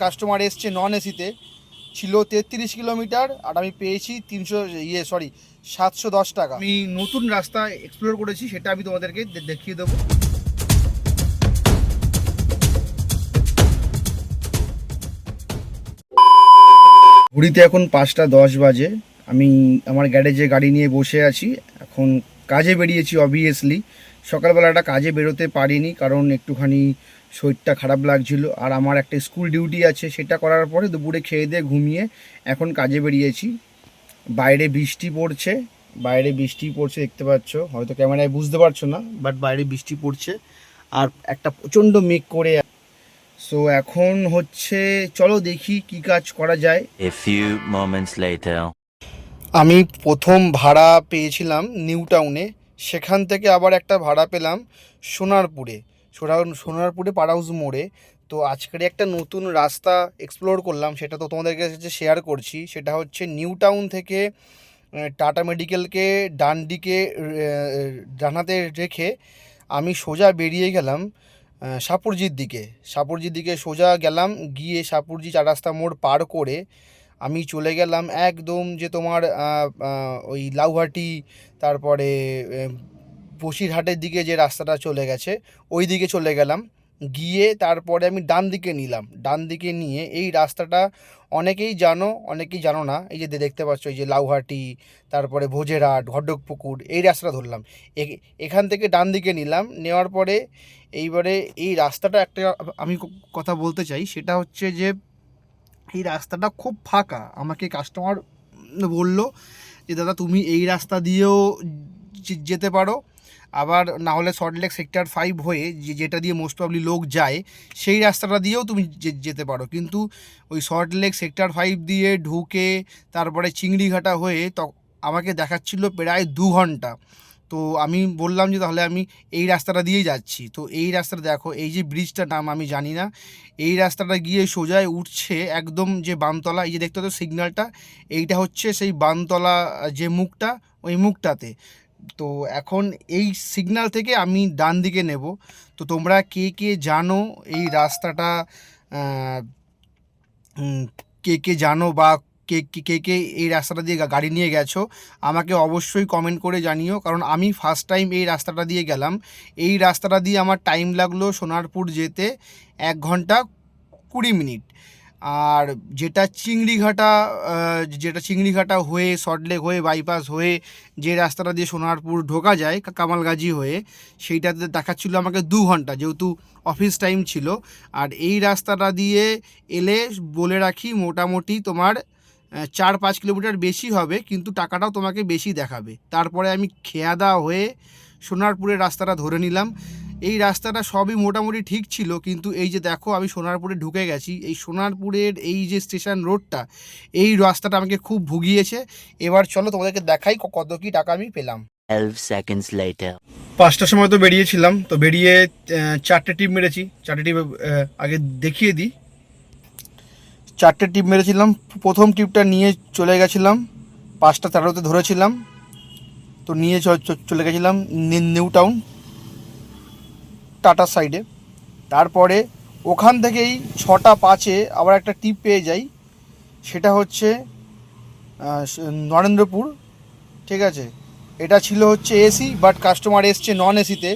Customer এসছে নন এসিতে, ছিল 33 কিলোমিটার আর আমি পেয়েছি 710 টাকা। আমি নতুন রাস্তা এক্সপ্লোর করেছি, সেটা আমি তোমাদেরকে দেখিয়ে দেবো। ঘুরিতে এখন 5টা 10 বাজে। আমি আমার গ্যারেজে গাড়ি নিয়ে বসে আছি, এখন কাজে বেরিয়েছি। অবভিয়াসলি সকালবেলাটা কাজে বেরোতে পারিনি, কারণ একটুখানি শরীরটা খারাপ লাগছিল, আর আমার একটা স্কুল ডিউটি আছে, সেটা করার পরে দুপুরে খেয়ে দিয়ে ঘুমিয়ে এখন কাজে বেরিয়েছি। বাইরে বৃষ্টি পড়ছে, দেখতে পাচ্ছ, হয়তো ক্যামেরায় বুঝতে পারছো না, বাট বাইরে বৃষ্টি পড়ছে আর একটা প্রচণ্ড মেঘ করে। সো এখন হচ্ছে চলো দেখি কি কাজ করা যায়। A few moments later. আমি প্রথম ভাড়া পেয়েছিলাম নিউ টাউনে, সেখান থেকে আবার একটা ভাড়া পেলাম সোনারপুরে পাড়া হাউস মোড়ে। তো আজকের একটা নতুন রাস্তা এক্সপ্লোর করলাম, সেটা তো তোমাদের কাছে শেয়ার করছি। সেটা হচ্ছে নিউ টাউন থেকে টাটা মেডিকেলকে ডানাতে রেখে আমি সোজা বেরিয়ে গেলাম সাপুরজির দিকে সোজা গেলাম। গিয়ে সাপুরজি 4 রাস্তা মোড় পার করে আমি চলে গেলাম একদম যে তোমার ওই লাউহাটি, তারপরে বসিরহাটের দিকে যে রাস্তাটা চলে গেছে ওই দিকে চলে গেলাম। গিয়ে তারপরে আমি ডান দিকে নিয়ে এই রাস্তাটা অনেকেই জানো না, এই যে দেখতে পাচ্ছ, এই যে লাউহাটি, তারপরে ভোজেরহাট, ঘটকপুকুর, এই রাস্তাটা ধরলাম। এখান থেকে ডান দিকে নিলাম, নেওয়ার পরে এইবারে এই রাস্তাটা একটা আমি কথা বলতে চাই, সেটা হচ্ছে যে এই রাস্তাটা খুব ফাঁকা। আমাকে কাস্টমার বলল যে দাদা তুমি এই রাস্তা দিয়েও যেতে পারো, আবার না হলে সল্টলেক সেক্টর 5 হয়ে যেটা দিয়ে মোস্ট প্রবলি লোক যায় সেই রাস্তাটা দিয়েও তুমি যেতে পারো। কিন্তু ওই সল্টলেক সেক্টর 5 দিয়ে ঢুকে তারপরে চিংড়িঘাটা হয়ে আমাকে দেখাচ্ছিল প্রায় 2 ঘন্টা। তো আমি বললাম যে তাহলে আমি এই রাস্তাটা দিয়েই যাচ্ছি। তো এই রাস্তাটা দেখো, এই যে ব্রিজটার নাম আমি জানি না, এই রাস্তাটা গিয়ে সোজায় উঠছে একদম যে বানতলা, এই যে দেখতে তো সিগন্যালটা, এইটা হচ্ছে সেই বানতলা যে মুখটা, ওই মুখটাতে। তো এখন এই সিগন্যাল থেকে আমি ডান দিকে নেব। তো তোমরা কে কে জানো এই রাস্তাটা, কে জানো বা কে এই রাস্তাটা দিয়ে গাড়ি নিয়ে গেছো, আমাকে অবশ্যই কমেন্ট করে জানিও। কারণ আমি ফার্স্ট টাইম এই রাস্তাটা দিয়ে গেলাম। এই রাস্তাটা দিয়ে আমার টাইম লাগলো সোনারপুর যেতে 1 ঘন্টা 20 মিনিট। আর যেটা চিংড়িঘাটা হয়ে সল্টলেক হয়ে বাইপাস হয়ে যে রাস্তাটা দিয়ে সোনারপুর ঢোকা যায় কামালগাজি হয়ে, সেইটাতে দেখাচ্ছিল আমাকে 2 ঘন্টা, যেহেতু অফিস টাইম ছিল। আর এই রাস্তাটা দিয়ে এলে বলে রাখি মোটামুটি তোমার 4-5 কিলোমিটার বেশি হবে, কিন্তু টাকাটাও তোমাকে বেশি দেখাবে। তারপরে আমি খেয়াদা হয়ে সোনারপুরের রাস্তাটা ধরে নিলাম। এই রাস্তাটা সবই মোটামুটি ঠিক ছিল, কিন্তু এই যে দেখো আমি সোনারপুরে ঢুকে গেছি, এই সোনারপুরের এই যে স্টেশন রোডটা, এই রাস্তাটা আমাকে খুব ভুগিয়েছে। এবার চলো তোমাদেরকে দেখাই কত কি টাকা আমি পেলাম। 12 seconds later. 5টার সময় তো বেরিয়েছিলাম, তো বেরিয়ে 4টে টিপ মেরেছি। 4টে টিপ আগে দেখিয়ে দিই। 4টে টিপ মেরেছিলাম। প্রথম টিপটা নিয়ে চলে গেছিলাম 5টা 13তে ধরেছিলাম, তো নিয়ে চলে গেছিলাম নিউ টাউন টাটার সাইডে। তারপরে ওখান থেকেই 6টা 5-এ আবার একটা টিপ পেয়ে যাই, সেটা হচ্ছে নরেন্দ্রপুর। ঠিক আছে, এটা ছিল হচ্ছে এসি, বাট কাস্টমার এসছে নন এসিতে,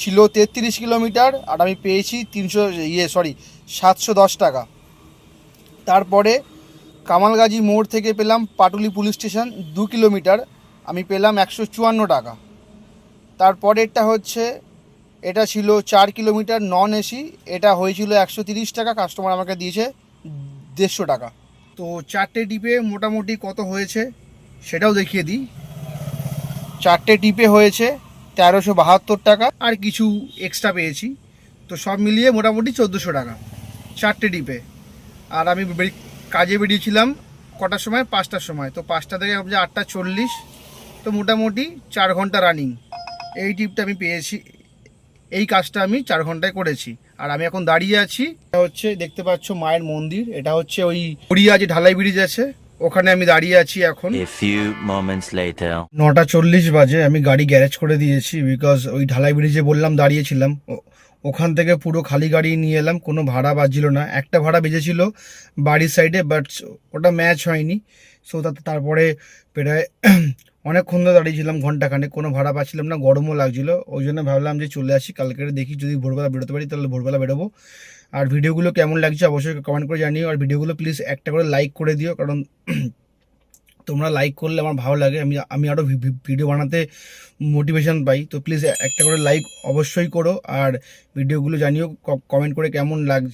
ছিল 33 কিলোমিটার আর আমি পেয়েছি 710 টাকা। তারপরে কামালগাজি মোড় থেকে পেলাম পাটুলি পুলিশ স্টেশন 2 কিলোমিটার, আমি পেলাম 154 টাকা। তারপরেরটা হচ্ছে, এটা ছিল 4 কিলোমিটার নন এসি, এটা হয়েছিল 130 টাকা, কাস্টমার আমাকে দিয়েছে 150 টাকা। তো 4টে টিপে মোটামুটি কত হয়েছে সেটাও দেখিয়ে দিই। 4টে টিপে হয়েছে 1372 টাকা, আর কিছু এক্সট্রা পেয়েছি। তো সব মিলিয়ে মোটামুটি 1400 টাকা 4টে টিপে। আর আমি কাজে বেরিয়েছিলাম কটার সময়? 5টার সময়। তো 5টা থেকে 8টা 40, তো মোটামুটি 4 ঘন্টা রানিং এই টিপটা আমি পেয়েছি। এই কাজটা আমি 4 ঘন্টায় করেছি। আর আমি এখন দাঁড়িয়ে আছি, এটা হচ্ছে দেখতে পাচ্ছ মায়ের মন্দির, এটা হচ্ছে ওই গড়িয়া যে ঢালাই ব্রিজ আছে ওখানে আমি দাঁড়িয়ে আছি এখন। A few moments later. 9টা 40 বাজে। আমি গাড়ি গ্যারেজ করে দিয়েছি, বিকজ ওই ঢালাই ব্রিজে বললাম দাঁড়িয়েছিলাম, ওখান থেকে পুরো খালি গাড়ি নিয়ে এলাম, কোনো ভাড়া বাজছিল না। একটা ভাড়া বেজেছিল বাড়ির সাইডে, বাট ওটা ম্যাচ হয়নি। সো তারপরে প্রায় অনেকক্ষণ ধরে দাঁড়িয়েছিলাম, ঘন্টাখানেক, কোনো ভাড়া পাচ্ছিলাম না, গরমও লাগছিল। ওই জন্য ভাবলাম যে চলে আসি, কালকে দেখি যদি ভোরবেলা বেরোতে পারি তাহলে ভোরবেলা বেরোবো। আর ভিডিওগুলো কেমন লাগছে অবশ্যই কমেন্ট করে জানিও, আর ভিডিওগুলো প্লিজ একটা করে লাইক করে দিও, কারণ তোমরা লাইক করলে আমার ভালো লাগে, আমি আরও ভিডিও বানাতে মোটিভেশন পাই। তো প্লিজ একটা করে লাইক অবশ্যই করো, আর ভিডিওগুলো জানিও কমেন্ট করে কেমন লাগছে।